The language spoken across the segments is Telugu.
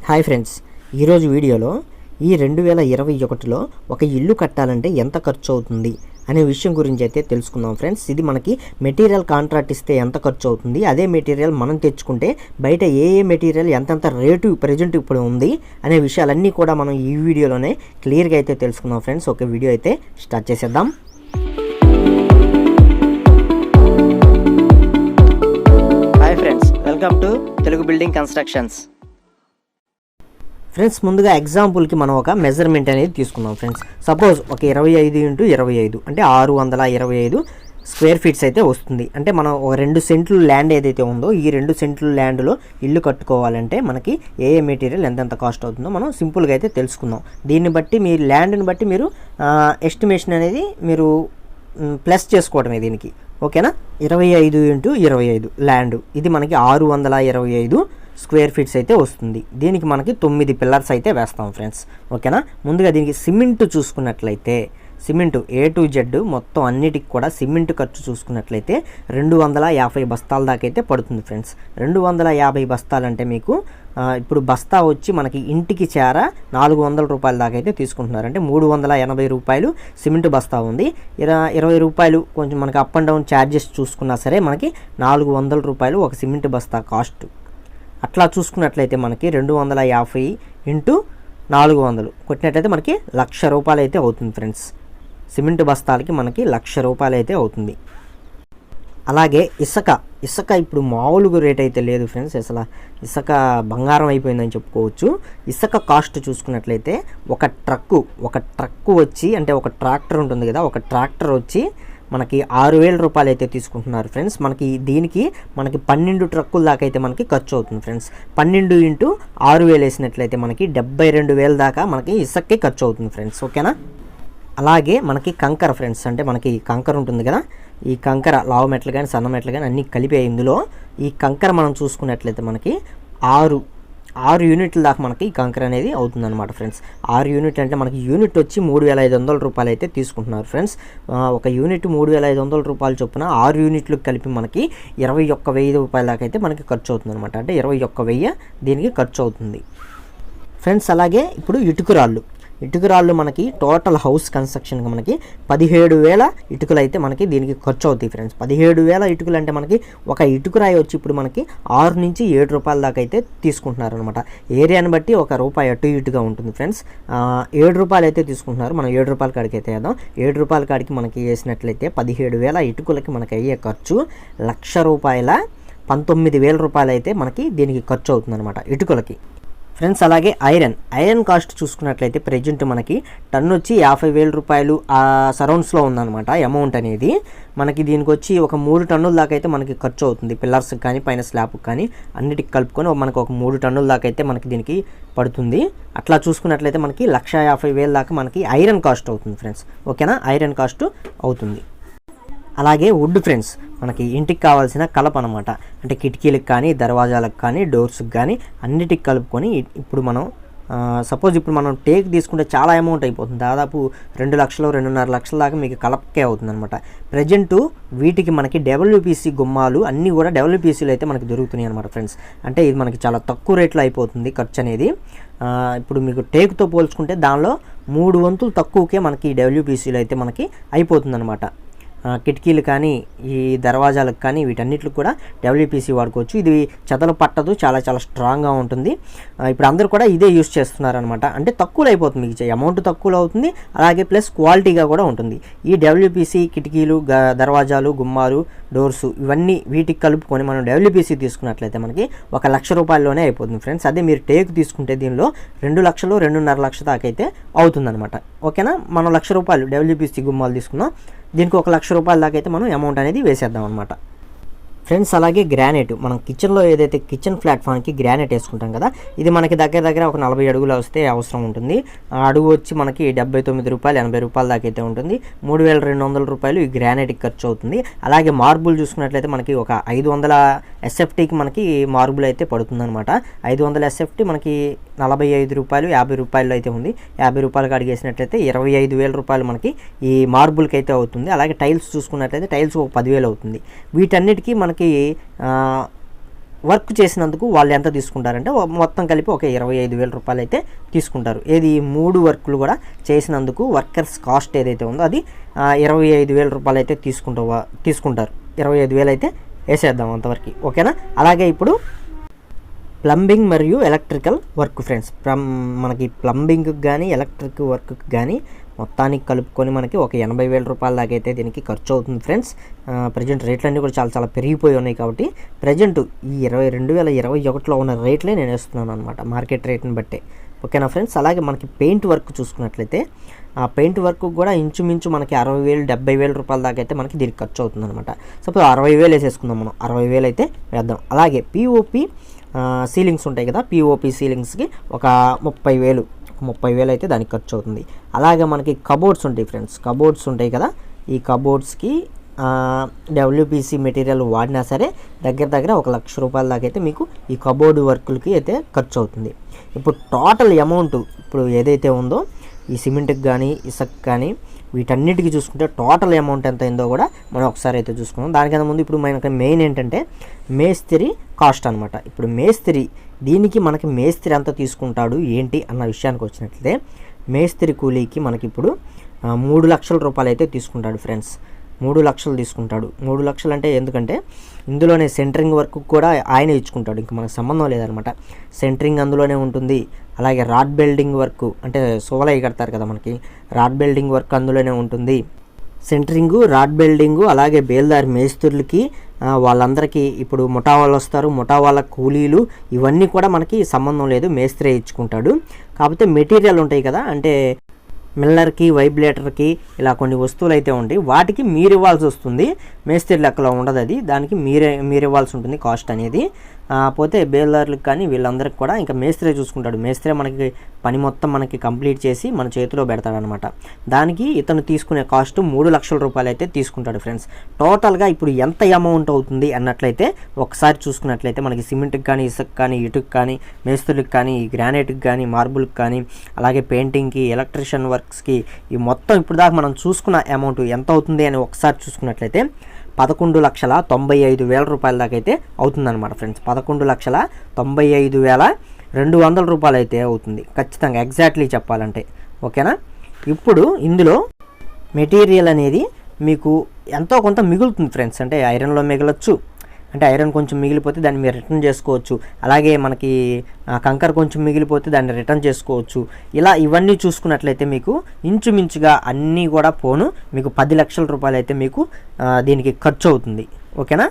హాయ్ ఫ్రెండ్స్, ఈరోజు వీడియోలో ఈ 2021లో ఒక ఇల్లు కట్టాలంటే ఎంత ఖర్చు అవుతుంది అనే విషయం గురించి అయితే తెలుసుకుందాం ఫ్రెండ్స్. ఇది మనకి మెటీరియల్ కాంట్రాక్ట్ ఇస్తే ఎంత ఖర్చు అవుతుంది, అదే మెటీరియల్ మనం తెచ్చుకుంటే బయట ఏ మెటీరియల్ ఎంతెంత రేటు ప్రజెంట్ ఇప్పుడు ఉంది అనే విషయాలన్నీ కూడా మనం ఈ వీడియోలోనే క్లియర్గా అయితే తెలుసుకుందాం ఫ్రెండ్స్. ఒక వీడియో అయితే స్టార్ట్ చేసేద్దాం. Hi friends, welcome to Telugu building constructions. Friends, ముందుగా ఎగ్జాంపుల్కి మనం ఒక మెజర్మెంట్ అనేది తీసుకున్నాం ఫ్రెండ్స్. సపోజ్ ఒక 25 × 25 అంటే 625 స్క్వేర్ ఫీట్స్ అయితే వస్తుంది. అంటే మనం ఒక 2 సెంట్లు ల్యాండ్ ఏదైతే ఉందో ఈ 2 సెంట్లు ల్యాండ్లో ఇల్లు కట్టుకోవాలంటే మనకి ఏ మెటీరియల్ ఎంతెంత కాస్ట్ అవుతుందో మనం సింపుల్గా అయితే తెలుసుకుందాం. దీన్ని బట్టి మీ ల్యాండ్ని బట్టి మీరు ఎస్టిమేషన్ అనేది మీరు ప్లస్ చేసుకోవడమే దీనికి. ఓకేనా? 25 × 25 ల్యాండ్ ఇది మనకి 625 స్క్వేర్ ఫీట్స్ అయితే వస్తుంది. దీనికి మనకి 9 పిల్లర్స్ అయితే వేస్తాం ఫ్రెండ్స్. ఓకేనా? ముందుగా దీనికి సిమెంట్ చూసుకున్నట్లయితే సిమెంట్ A to Z మొత్తం అన్నిటికి కూడా సిమెంట్ ఖర్చు చూసుకున్నట్లయితే 250 బస్తాల దాకా అయితే పడుతుంది ఫ్రెండ్స్. 250 బస్తాలు అంటే మీకు ఇప్పుడు బస్తా వచ్చి మనకి ఇంటికి చేర 400 రూపాయల దాకా అయితే తీసుకుంటున్నారు. అంటే 380 రూపాయలు సిమెంట్ బస్తా ఉంది. 20 రూపాయలు కొంచెం మనకి అప్ అండ్ డౌన్ ఛార్జెస్ చూసుకున్నా సరే మనకి 400 రూపాయలు ఒక సిమెంట్ బస్తా కాస్ట్. అట్లా చూసుకున్నట్లయితే మనకి 250 × 400 కొట్టినట్లయితే మనకి 1,00,000 రూపాయలు అయితే అవుతుంది ఫ్రెండ్స్. సిమెంట్ బస్తాలకి మనకి 1,00,000 రూపాయలు అయితే అవుతుంది. అలాగే ఇసుక ఇప్పుడు మామూలుగా రేట్ అయితే లేదు ఫ్రెండ్స్. అసలు ఇసుక బంగారం అయిపోయిందని చెప్పుకోవచ్చు. ఇసుక కాస్ట్ చూసుకున్నట్లయితే ఒక ట్రక్కు వచ్చి అంటే ఒక ట్రాక్టర్ ఉంటుంది కదా, ఒక ట్రాక్టర్ వచ్చి మనకి 6,000 రూపాయలు అయితే తీసుకుంటున్నారు ఫ్రెండ్స్. దీనికి 12 ట్రక్కుల దాకా అయితే మనకి ఖర్చు అవుతుంది ఫ్రెండ్స్. 12 × 6,000 వేసినట్లయితే మనకి 72,000 దాకా మనకి ఇసుకే ఖర్చు అవుతుంది ఫ్రెండ్స్. ఓకేనా? అలాగే మనకి కంకర ఫ్రెండ్స్, అంటే మనకి కంకర ఉంటుంది కదా, ఈ కంకర లావు మెట్లు కానీ సన్న మెట్లు కానీ అన్నీ కలిపే ఇందులో ఈ కంకర మనం చూసుకున్నట్లయితే మనకి 6 యూనిట్ల దాకా మనకి ఈ కంకర అనేది అవుతుంది అనమాట ఫ్రెండ్స్. 6 యూనిట్ అంటే మనకి యూనిట్ వచ్చి 3,500 రూపాయలు అయితే తీసుకుంటున్నారు ఫ్రెండ్స్. ఒక యూనిట్ 3,500 రూపాయలు చొప్పున 6 యూనిట్లకు కలిపి మనకి 21,000 రూపాయల దాకా అయితే మనకి ఖర్చు అవుతుంది అనమాట. అంటే 21,000 దీనికి ఖర్చు అవుతుంది ఫ్రెండ్స్. అలాగే ఇప్పుడు ఇటుకరాళ్ళు మనకి టోటల్ హౌస్ కన్స్ట్రక్షన్కి మనకి 17,000 ఇటుకలు అయితే మనకి దీనికి ఖర్చు అవుతాయి ఫ్రెండ్స్. 17,000 ఇటుకలు అంటే మనకి ఒక ఇటుకరాయి వచ్చి ఇప్పుడు మనకి 6 నుంచి 7 రూపాయల దాకా అయితే తీసుకుంటున్నారు అనమాట. ఏరియాని బట్టి ₹1 అటు ఇటుగా ఉంటుంది ఫ్రెండ్స్. 7 రూపాయలు అయితే తీసుకుంటున్నారు. మనం 7 రూపాయల కాడికి అయితే వేద్దాం. 7 రూపాయల కాడికి మనకి వేసినట్లయితే 17,000 ఇటుకలకి మనకి అయ్యే ఖర్చు ₹1,00,000 19,000 రూపాయలు అయితే మనకి దీనికి ఖర్చు అవుతుంది అనమాట ఇటుకలకి ఫ్రెండ్స్. అలాగే ఐరన్ కాస్ట్ చూసుకున్నట్లయితే ప్రజెంట్ మనకి టన్ వచ్చి 50,000 రూపాయలు ఆ సరౌండ్స్లో ఉందన్నమాట అమౌంట్ అనేది. మనకి దీనికి వచ్చి ఒక 3 టన్నుల దాకా అయితే మనకి ఖర్చు అవుతుంది. పిల్లర్స్కి కానీ పైన స్లాబ్కి కానీ అన్నిటికి కలుపుకొని మనకు ఒక 3 టన్నుల దాకా అయితే మనకి దీనికి పడుతుంది. అట్లా చూసుకున్నట్లయితే మనకి 1,50,000 దాకా మనకి ఐరన్ కాస్ట్ అవుతుంది ఫ్రెండ్స్. ఓకేనా? ఐరన్ కాస్ట్ అవుతుంది. అలాగే వుడ్ ఫ్రెండ్స్, మనకి ఇంటికి కావాల్సిన కలప అనమాట. అంటే కిటికీలకు కానీ దర్వాజాలకు కానీ డోర్స్కి కానీ అన్నిటికి కలుపుకొని ఇప్పుడు మనం సపోజ్ ఇప్పుడు మనం టేక్ తీసుకుంటే చాలా అమౌంట్ అయిపోతుంది. దాదాపు 2 లక్షలు 2.5 లక్షల దాకా మీకు కలపకే అవుతుంది అనమాట. ప్రజెంటు వీటికి మనకి WPC గుమ్మాలు అన్నీ కూడా WPCలు అయితే మనకి దొరుకుతున్నాయి అనమాట ఫ్రెండ్స్. అంటే ఇది మనకి చాలా తక్కువ రేట్లో అయిపోతుంది ఖర్చు అనేది. ఇప్పుడు మీకు టేక్తో పోల్చుకుంటే దానిలో 3 వంతులు తక్కువకే మనకి WPCలు అయితే మనకి అయిపోతుంది అనమాట. కిటికీలు కానీ ఈ దర్వాజాలకు కానీ వీటన్నిటికి కూడా WPC వాడుకోవచ్చు. ఇది చెదలు పట్టదు, చాలా స్ట్రాంగ్గా ఉంటుంది. ఇప్పుడు అందరూ కూడా ఇదే యూస్ చేస్తున్నారనమాట. అంటే తక్కువలో అయిపోతుంది, మీకు అమౌంట్ తక్కువలో అవుతుంది, అలాగే ప్లస్ క్వాలిటీగా కూడా ఉంటుంది. ఈ WPC కిటికీలు దర్వాజాలు గుమ్మాలు డోర్స్ ఇవన్నీ వీటికి కలుపుకొని మనం WPC తీసుకున్నట్లయితే మనకి 1,00,000 రూపాయల్లోనే అయిపోతుంది ఫ్రెండ్స్. అదే మీరు టేక్ తీసుకుంటే దీనిలో 2 లక్షలు 2.5 లక్షల దాకా అయితే అవుతుందన్నమాట. ఓకేనా? మనం ₹1,00,000 WPC గుమ్మాలు తీసుకున్నాం, దీనికి 1,00,000 రూపాయల దాకా అయితే మనం అమౌంట్ అనేది వేసేద్దాం అనమాట ఫ్రెండ్స్. అలాగే గ్రానైట్, మనం కిచెన్లో ఏదైతే కిచెన్ ప్లాట్ఫామ్కి గ్రానైట్ వేసుకుంటాం కదా, ఇది మనకి దగ్గర ఒక 40 అడుగులు వస్తే అవసరం ఉంటుంది. అడుగు వచ్చి మనకి ₹79 80 రూపాయల దాకా అయితే ఉంటుంది. 3,200 రూపాయలు ఈ గ్రానైట్కి ఖర్చు అవుతుంది. అలాగే మార్బుల్ చూసుకున్నట్లయితే మనకి ఒక 500 SFTకి మనకి మార్బుల్ అయితే పడుతుందన్నమాట. 500 SFT మనకి ₹45 50 రూపాయలు అయితే ఉంది. 50 రూపాయలకి అడిగేసినట్లయితే 25,000 రూపాయలు మనకి ఈ మార్బుల్కి అయితే అవుతుంది. అలాగే టైల్స్ చూసుకున్నట్లయితే టైల్స్ ఒక 10,000 అవుతుంది. వీటన్నిటికీ మనకి వర్క్ చేసినందుకు వాళ్ళు ఎంత తీసుకుంటారంటే మొత్తం కలిపి ఒక 25,000 రూపాయలు అయితే తీసుకుంటారు. ఏది 3 వర్కులు కూడా చేసినందుకు వర్కర్స్ కాస్ట్ ఏదైతే ఉందో అది 25,000 రూపాయలు అయితే తీసుకుంటారు. 25,000 అయితే వేసేద్దాం అంతవరకు, ఓకేనా. అలాగే ఇప్పుడు ప్లంబింగ్ మరియు ఎలక్ట్రికల్ వర్క్ ఫ్రెండ్స్, మనకి ప్లంబింగ్కి కానీ ఎలక్ట్రిక్ వర్క్కి కానీ మొత్తానికి కలుపుకొని మనకి ఒక 80,000 రూపాయల దాకా అయితే దీనికి ఖర్చు అవుతుంది ఫ్రెండ్స్. ప్రజెంట్ రేట్లన్నీ కూడా చాలా చాలా పెరిగిపోయి ఉన్నాయి కాబట్టి ప్రజెంట్ ఈ 2021లో ఉన్న రేట్లే నేను వేస్తున్నాను అనమాట, మార్కెట్ రేట్ని బట్టే, ఓకేనా ఫ్రెండ్స్. అలాగే మనకి పెయింట్ వర్క్ చూసుకున్నట్లయితే ఆ పెయింట్ వర్క్ కూడా ఇంచుమించు మనకి 60,000 70,000 రూపాయల దాకా అయితే మనకి దీనికి ఖర్చు అవుతుంది అనమాట. సపోజ్ 60,000 వేసేసుకుందాం మనం, 60,000 అయితే వేద్దాం. అలాగే పిఓపి సీలింగ్స్ ఉంటాయి కదా, పిఓపి సీలింగ్స్కి ఒక 30,000 అయితే దానికి ఖర్చు అవుతుంది. అలాగే మనకి కబోర్డ్స్ ఉంటాయి ఫ్రెండ్స్, కబోర్డ్స్ ఉంటాయి కదా, ఈ కబోర్డ్స్కి డబ్ల్యూపీసీ మెటీరియల్ వాడినా సరే దగ్గర దగ్గర 1,00,000 రూపాయల దాకా అయితే మీకు ఈ కబోర్డ్ వర్కులకి అయితే ఖర్చు అవుతుంది. ఇప్పుడు టోటల్ అమౌంట్ ఇప్పుడు ఏదైతే ఉందో ఈ సిమెంట్కి కానీ ఇసుక కానీ వీటన్నిటికీ చూసుకుంటే టోటల్ అమౌంట్ ఎంత అయిందో కూడా మనం ఒకసారి అయితే చూసుకున్నాం. దానికన్నా ముందు ఇప్పుడు మనకి మెయిన్ ఏంటంటే మేస్త్రి కాస్ట్ అనమాట. ఇప్పుడు దీనికి మనకి మేస్త్రి ఎంత తీసుకుంటాడు ఏంటి అన్న విషయానికి వచ్చినట్లయితే మేస్త్రి కూలీకి మనకి ఇప్పుడు 3,00,000 రూపాయలు అయితే తీసుకుంటాడు ఫ్రెండ్స్. 3,00,000 తీసుకుంటాడు. 3,00,000 అంటే ఎందుకంటే ఇందులోనే సెంటరింగ్ వర్క్ కూడా ఆయన ఇచ్చుకుంటాడు, ఇంకా మనకు సంబంధం లేదనమాట. సెంటరింగ్ అందులోనే ఉంటుంది. అలాగే రాడ్ బెల్డింగ్ వర్క్ అంటే సోలై కడతారు కదా మనకి, రాడ్ బెల్డింగ్ వర్క్ అందులోనే ఉంటుంది. సెంటరింగు, రాడ్ బెల్డింగు, అలాగే బేల్దారి మేస్త్రులకి వాళ్ళందరికీ ఇప్పుడు ముఠా వాళ్ళు వస్తారు, ముఠా వాళ్ళ కూలీలు ఇవన్నీ కూడా మనకి సంబంధం లేదు, మేస్త్రే ఇచ్చుకుంటాడు. కాకపోతే మెటీరియల్ ఉంటాయి కదా, అంటే మిల్లర్కి వైబ్రేటర్కి ఇలా కొన్ని వస్తువులు అయితే ఉంటాయి, వాటికి మీరు ఇవ్వాల్సి వస్తుంది. మేస్త్రి లెక్కలో ఉండదు అది, దానికి మీరు ఇవ్వాల్సి ఉంటుంది కాస్ట్ అనేది. పోతే బేల్దారులకు కానీ వీళ్ళందరికీ కూడా ఇంకా మేస్త్రే చూసుకుంటాడు. మేస్త్రే మనకి పని మొత్తం మనకి కంప్లీట్ చేసి మన చేతిలో పెడతాడనమాట. దానికి ఇతను తీసుకునే కాస్ట్ 3,00,000 రూపాయలు అయితే తీసుకుంటాడు ఫ్రెండ్స్. టోటల్గా ఇప్పుడు ఎంత అమౌంట్ అవుతుంది అన్నట్లయితే ఒకసారి చూసుకున్నట్లయితే మనకి సిమెంట్కి కానీ ఇసుక కానీ ఇటుకు కానీ మేస్త్రులకు కానీ గ్రానైట్కి కానీ మార్బుల్కి కానీ అలాగే పెయింటింగ్కి ఎలక్ట్రిషియన్ వర్క్స్కి ఈ మొత్తం ఇప్పుడు దాకా మనం చూసుకున్న అమౌంట్ ఎంత అవుతుంది అని ఒకసారి చూసుకున్నట్లయితే 11,95,000 రూపాయల దాకా అయితే అవుతుందన్నమాట ఫ్రెండ్స్. 11,95,200 రూపాయలు అయితే అవుతుంది ఖచ్చితంగా, ఎగ్జాక్ట్లీ చెప్పాలంటే, ఓకేనా. ఇప్పుడు ఇందులో మెటీరియల్ అనేది మీకు ఎంతో కొంత మిగులుతుంది ఫ్రెండ్స్. అంటే ఐరన్లో మిగలొచ్చు, అంటే ఐరన్ కొంచెం మిగిలిపోతే దాన్ని మీరు రిటర్న్ చేసుకోవచ్చు. అలాగే మనకి కంకర్ కొంచెం మిగిలిపోతే దాన్ని రిటర్న్ చేసుకోవచ్చు. ఇలా ఇవన్నీ చూసుకున్నట్లయితే మీకు ఇంచుమించుగా అన్నీ కూడా పోను మీకు 10,00,000 రూపాయలు అయితే మీకు దీనికి ఖర్చు అవుతుంది, ఓకేనా.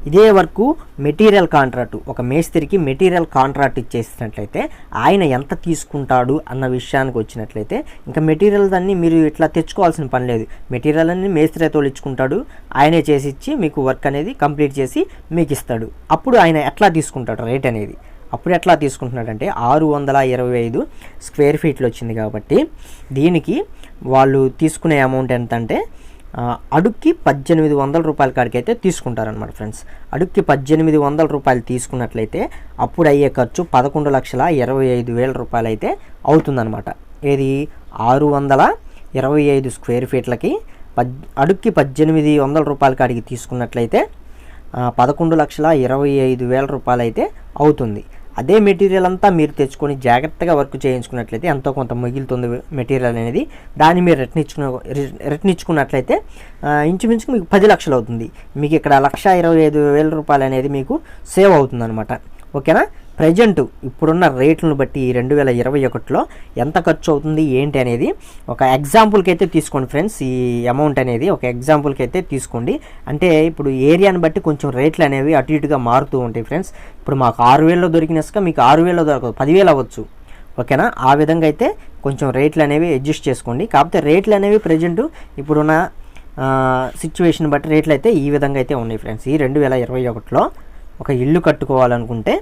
ఇదే వరకు మెటీరియల్ కాంట్రాక్ట్, ఒక మేస్త్రికి మెటీరియల్ కాంట్రాక్ట్ ఇచ్చేసినట్లయితే ఆయన ఎంత తీసుకుంటాడు అన్న విషయానికి వచ్చినట్లయితే ఇంకా మెటీరియల్ దాన్ని మీరు ఇట్లా తెచ్చుకోవాల్సిన పని లేదు. మెటీరియల్ అన్ని మేస్త్రి తోలిచ్చుకుంటాడు, ఆయనే చేసి ఇచ్చి మీకు వర్క్ అనేది కంప్లీట్ చేసి మీకు ఇస్తాడు. అప్పుడు ఆయన ఎట్లా తీసుకుంటాడు రేట్ అనేది, అప్పుడు ఎట్లా తీసుకుంటున్నాడంటే 625 స్క్వేర్ ఫీట్లు వచ్చింది కాబట్టి దీనికి వాళ్ళు తీసుకునే అమౌంట్ ఎంత అంటే అడుక్కి 1,800 రూపాయల కాడికైతే తీసుకుంటారనమాట ఫ్రెండ్స్. అడుక్కి 1,800 రూపాయలు తీసుకున్నట్లయితే అప్పుడు అయ్యే ఖర్చు 11,25,000 రూపాయలు అయితే అవుతుందన్నమాట. ఏది 625 స్క్వేర్ ఫీట్లకి అడుక్కి 1,800 రూపాయల కాడికి తీసుకున్నట్లయితే 11,25,000 రూపాయలు అయితే అవుతుంది. అదే మెటీరియల్ అంతా మీరు జాగ్రత్తగా వర్క్ చేయించుకున్నట్లయితే ఎంతో కొంత మిగులుతుంది మెటీరియల్ అనేది. దాన్ని మీరు రిటర్న్ ఇచ్చుకున్నట్లయితే ఇంచుమించుకు మీకు 10 లక్షలు అవుతుంది. మీకు ఇక్కడ 1,25,000 రూపాయలు అనేది మీకు సేవ్ అవుతుంది అనమాట, ఓకేనా. ప్రజెంట్ ఇప్పుడున్న రేట్లను బట్టి 2021లో ఎంత ఖర్చు అవుతుంది ఏంటి అనేది ఒక ఎగ్జాంపుల్కి అయితే తీసుకోండి ఫ్రెండ్స్. ఈ అమౌంట్ అనేది ఒక ఎగ్జాంపుల్కి అయితే తీసుకోండి. అంటే ఇప్పుడు ఏరియాని బట్టి కొంచెం రేట్లు అనేవి అటు ఇటుగా మారుతూ ఉంటాయి ఫ్రెండ్స్. ఇప్పుడు మాకు 6,000లో దొరికిన ఇసుక మీకు 6,000లో దొరకదు, 10,000 అవ్వచ్చు, ఓకేనా. ఆ విధంగా అయితే కొంచెం రేట్లు అనేవి అడ్జస్ట్ చేసుకోండి. కాకపోతే రేట్లు అనేవి ప్రజెంట్ ఇప్పుడున్న సిచ్యువేషన్ బట్టి రేట్లు అయితే ఈ విధంగా అయితే ఉన్నాయి ఫ్రెండ్స్. ఈ 2021లో ఒక ఇల్లు కట్టుకోవాలనుకుంటే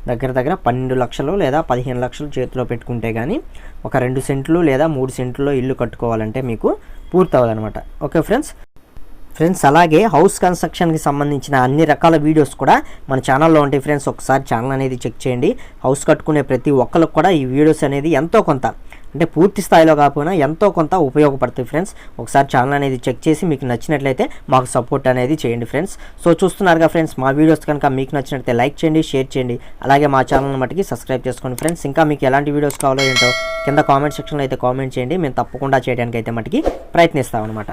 దగ్గర దగ్గర 12 లక్షలు లేదా 15 లక్షలు చేతిలో పెట్టుకుంటే కానీ ఒక 2 సెంట్లు లేదా 3 సెంట్లలో ఇల్లు కట్టుకోవాలంటే మీకు పూర్తి అవ్వదనమాట, ఓకే ఫ్రెండ్స్. అలాగే హౌస్ కన్స్ట్రక్షన్కి సంబంధించిన అన్ని రకాల వీడియోస్ కూడా మన ఛానల్లో ఉంటాయి ఫ్రెండ్స్. ఒకసారి ఛానల్ అనేది చెక్ చేయండి. హౌస్ కట్టుకునే ప్రతి ఒక్కరికి కూడా ఈ వీడియోస్ అనేది ఎంతో కొంత అంటే పూర్తి స్థాయిలో కాకపోయినా ఎంతో కొంత ఉపయోగపడుతుంది ఫ్రెండ్స్. ఒకసారి ఛానల్ అనేది చెక్ చేసి మీకు నచ్చినట్లయితే మాకు సపోర్ట్ అనేది చేయండి ఫ్రెండ్స్. సో చూస్తున్నారుగా ఫ్రెండ్స్, మా వీడియోస్ కనుక మీకు నచ్చినట్లయితే లైక్ చేయండి, షేర్ చేయండి, అలాగే మా ఛానల్ మట్టుకి సబ్స్క్రైబ్ చేసుకోండి ఫ్రెండ్స్. ఇంకా మీకు ఎలాంటి వీడియోస్ కావాలో ఏంటో కింద కామెంట్ సెక్షన్లో అయితే కామెంట్ చేయండి, మేము తప్పకుండా చేయడానికి అయితే మట్టుకి ప్రయత్నిస్తాం అనమాట.